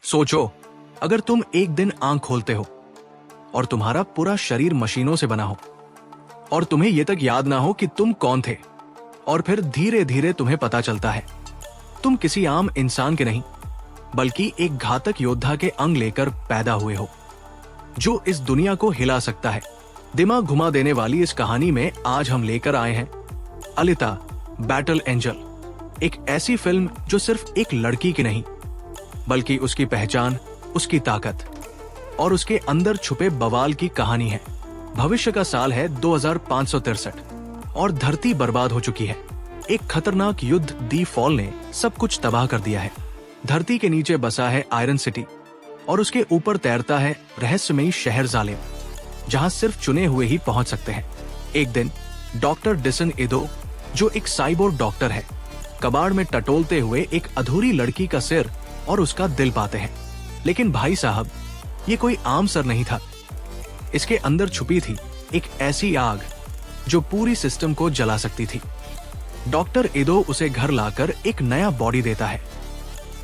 सोचो, अगर तुम एक दिन आंख खोलते हो और तुम्हारा पूरा शरीर मशीनों से बना हो और तुम्हें यह तक याद ना हो कि तुम कौन थे, और फिर धीरे धीरे तुम्हें पता चलता है तुम किसी आम इंसान के नहीं बल्कि एक घातक योद्धा के अंग लेकर पैदा हुए हो जो इस दुनिया को हिला सकता है। दिमाग घुमा देने वाली इस कहानी में आज हम लेकर आए हैं अलिता बैटल एंजल, एक ऐसी फिल्म जो सिर्फ एक लड़की की नहीं बल्कि उसकी पहचान, उसकी ताकत और उसके अंदर छुपे बवाल की कहानी है। भविष्य का साल है 2563 और धरती बर्बाद हो चुकी है। एक खतरनाक युद्ध दी फॉल ने सब कुछ तबाह कर दिया है। धरती के नीचे बसा है आयरन सिटी और उसके ऊपर तैरता है रहस्यमयी शहर जालिम, जहां सिर्फ चुने हुए ही पहुंच सकते हैं। एक दिन डॉक्टर डिसन इदो, जो एक साइबोर्ग डॉक्टर है, कबाड़ में टटोलते हुए एक अधूरी लड़की का सिर और उसका दिल पाते हैं। लेकिन भाई साहब, ये कोई आम सर नहीं था। इसके अंदर छुपी थी एक ऐसी आग जो पूरी सिस्टम को जला सकती थी। डॉक्टर इदो उसे घर लाकर एक नया बॉडी देता है,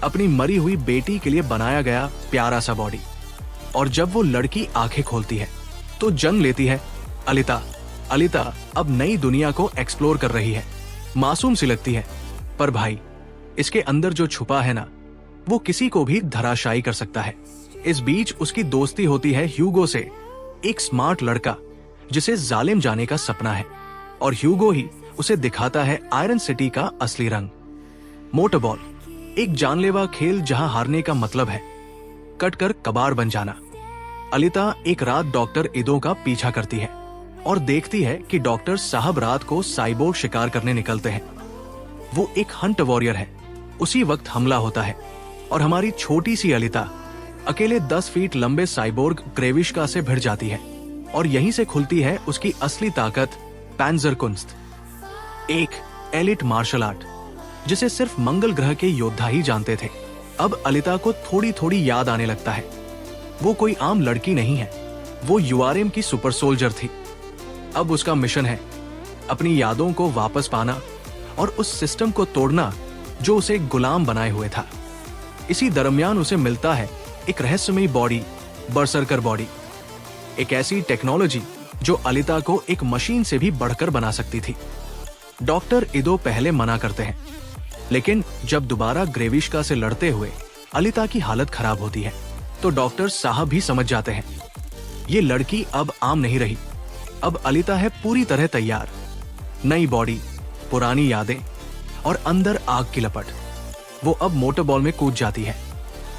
अपनी मरी हुई बेटी के लिए बनाया गया प्यारा सा बॉडी। और जब वो लड़की आंखें खोलती है तो जन्म लेती है अलिता। अलिता अब नई दुनिया को एक्सप्लोर कर रही है। मासूम सी लगती है, पर भाई, इसके अंदर जो छुपा है ना, वो किसी को भी धराशायी कर सकता है। इस बीच उसकी दोस्ती होती है ह्यूगो से, एक स्मार्ट लड़का जिसे जालिम जाने का सपना है, और ह्यूगो ही उसे दिखाता है आयरन सिटी का असली रंग। मोटरबॉल, एक जानलेवा खेल जहां हारने का मतलब है कटकर कबाड़ बन जाना। अलिता एक रात डॉक्टर इदो का पीछा करती है और देखती है कि डॉक्टर साहब रात को साइबोर्ग शिकार करने निकलते हैं। वो एक हंट वॉरियर है। उसी वक्त हमला होता है और हमारी छोटी सी अलिता अकेले 10 फीट लंबे साइबोर्ग ग्रेविश्का से भिड़ जाती है, और यहीं से खुलती है उसकी असली ताकत, पैंजरकुंस्ट, एक एलिट मार्शल आर्ट जिसे सिर्फ मंगल ग्रह के योद्धा ही जानते थे। अब अलिता को थोड़ी थोड़ी याद आने लगता है। वो कोई आम लड़की नहीं है, वो यूआरएम की सुपर सोल्जर थी। अब उसका मिशन है अपनी यादों को वापस पाना और उस सिस्टम को तोड़ना जो उसे गुलाम बनाए हुए था। इसी दरमियान उसे मिलता है एक रहस्यमयी बॉडी, बर्सर्कर बॉडी, एक ऐसी टेक्नोलॉजी जो अलिता को एक मशीन से भी बढ़कर बना सकती थी। डॉक्टर इदो पहले मना करते हैं, लेकिन जब दोबारा ग्रेविश्का से लड़ते हुए अलिता की हालत खराब होती है तो डॉक्टर साहब भी समझ जाते हैं ये लड़की अब आम नहीं रही। अब अलिता है पूरी तरह तैयार। नई बॉडी, पुरानी यादें और अंदर आग की लपट। वो अब मोटरबॉल में कूद जाती है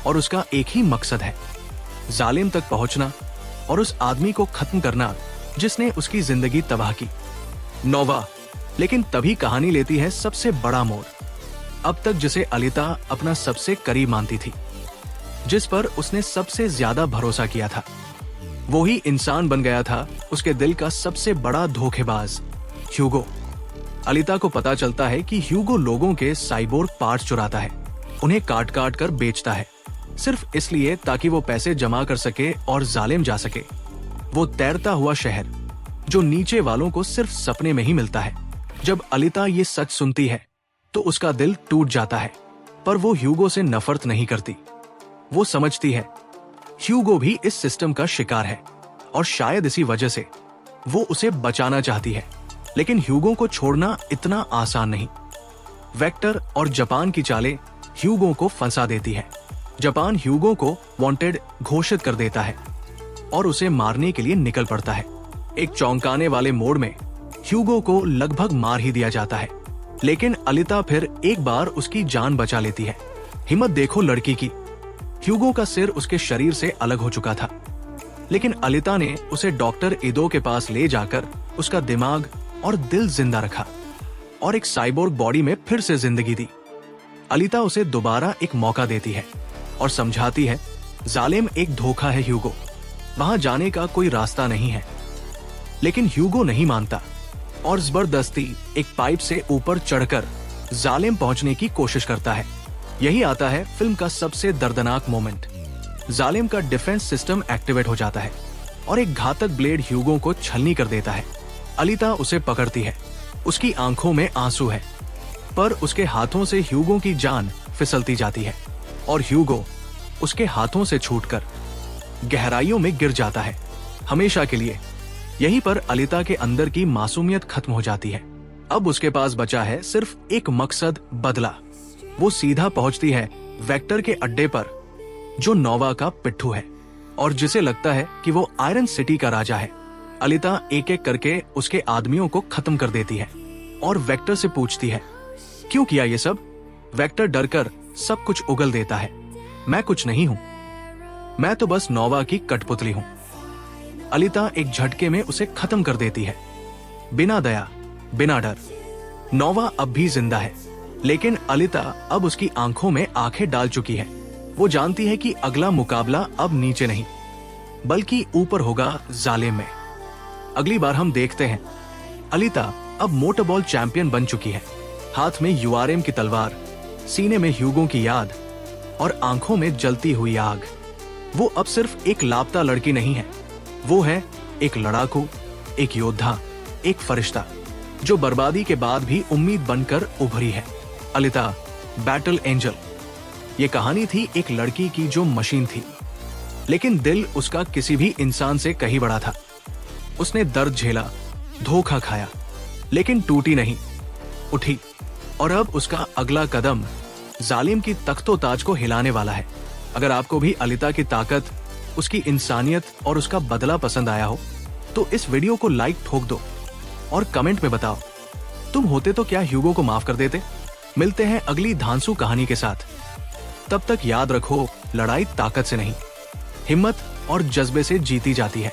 और उसका एक ही मकसद है, जालिम तक पहुंचना और उस आदमी को खत्म करना जिसने उसकी जिंदगी तबाह की। नोवा, लेकिन तभी कहानी लेती है सबसे बड़ा मोड़। अब तक जिसे अलिता अपना सबसे करीब मानती थी, जिस पर उसने सबसे ज्यादा भरोसा किया था, वो ही इंसान बन गया था उसके दिल का सबसे बड़ा धोखेबाज, ह्यूगो। अलिता को पता चलता है कि ह्यूगो लोगों के साइबोर्ग पार्ट्स चुराता है, उन्हें काट काट कर बेचता है, सिर्फ इसलिए ताकि वो पैसे जमा कर सके और जालिम जा सके। वो तैरता हुआ शहर जो नीचे वालों को सिर्फ सपने में ही मिलता है। जब अलिता ये सच सुनती है तो उसका दिल टूट जाता है, पर वो ह्यूगो से नफरत नहीं करती। वो समझती है ह्यूगो भी इस सिस्टम का शिकार है और शायद इसी वजह से वो उसे बचाना चाहती है। लेकिन ह्यूगो को छोड़ना इतना आसान नहीं। वेक्टर और जापान की चालें ह्यूगो को फंसा देती है। जापान ह्यूगो को वांटेड घोषित कर देता है और उसे मारने के लिए निकल पड़ता है। एक चौंकाने वाले मोड़ में ह्यूगो को लगभग मार ही दिया जाता है, लेकिन अलिता फिर एक बार उसकी जान बचा लेती है। हिम्मत देखो लड़की की। ह्यूगो का सिर उसके शरीर से अलग हो चुका था, लेकिन अलिता ने उसे डॉक्टर इदो के पास ले जाकर उसका दिमाग और दिल जिंदा रखा और एक साइबोर्ग बॉडी में फिर से जिंदगी दी। अलिता उसे दोबारा एक मौका देती है और समझाती है जालिम एक धोखा है ह्यूगो, वहां जाने का कोई रास्ता नहीं है। लेकिन ह्यूगो नहीं मानता और जबरदस्ती एक पाइप से ऊपर चढ़कर जालिम पहुंचने की कोशिश करता है। यही आता है फिल्म का सबसे दर्दनाक मोमेंट। जालिम का डिफेंस सिस्टम एक्टिवेट हो जाता है और एक घातक ब्लेड ह्यूगो को छलनी कर देता है। अलिता उसे पकड़ती है, उसकी आंखों में आंसू है, पर उसके हाथों से ह्यूगो की जान फिसलती जाती है और ह्यूगो उसके हाथों से छूटकर गहराइयों में गिर जाता है, हमेशा के लिए। यहीं पर अलिता के अंदर की मासूमियत खत्म हो जाती है। अब उसके पास बचा है सिर्फ एक मकसद, बदला। वो सीधा पहुंचती है वेक्टर के अड्डे पर, जो नोवा का पिट्ठू है और जिसे लगता है कि वो आयरन सिटी का राजा है। अलिता एक एक करके उसके आदमियों को खत्म कर देती है और वेक्टर से पूछती है, क्यों किया ये सब? वेक्टर डरकर सब कुछ उगल देता है, मैं कुछ नहीं हूं, मैं तो बस नोवा की कठपुतली हूं। अलिता एक झटके में उसे खत्म कर देती है, बिना दया, बिना डर। नोवा अब भी जिंदा है, लेकिन अलिता अब उसकी आंखों में आंखें डाल चुकी है। वो जानती है कि अगला मुकाबला अब नीचे नहीं, बल्कि ऊपर होगा, जालिम में। अगली बार हम देखते हैं अलिता अब मोटरबॉल चैंपियन बन चुकी है। हाथ में यूआरएम की तलवार, सीने में ह्यूगो की याद और आंखों में जलती हुई आग। वो अब सिर्फ एक लापता लड़की नहीं है, वो है एक लड़ाकू, एक योद्धा, एक फरिश्ता जो बर्बादी के बाद भी उम्मीद बनकर उभरी है। अलिता, बैटल एंजल। ये कहानी थी एक लड़की की जो मशीन थी, लेकिन दिल उसका किसी भी इंसान से कहीं बड़ा था। उसने दर्द झेला, धोखा खाया, लेकिन टूटी नहीं, उठी। और अब उसका अगला कदम जालिम की तख्तो ताज को हिलाने वाला है। अगर आपको भी अलिता की ताकत, उसकी इंसानियत और उसका बदला पसंद आया हो तो इस वीडियो को लाइक ठोक दो और कमेंट में बताओ, तुम होते तो क्या ह्यूगो को माफ कर देते? मिलते हैं अगली धांसू कहानी के साथ। तब तक याद रखो, लड़ाई ताकत से नहीं, हिम्मत और जज्बे से जीती जाती है।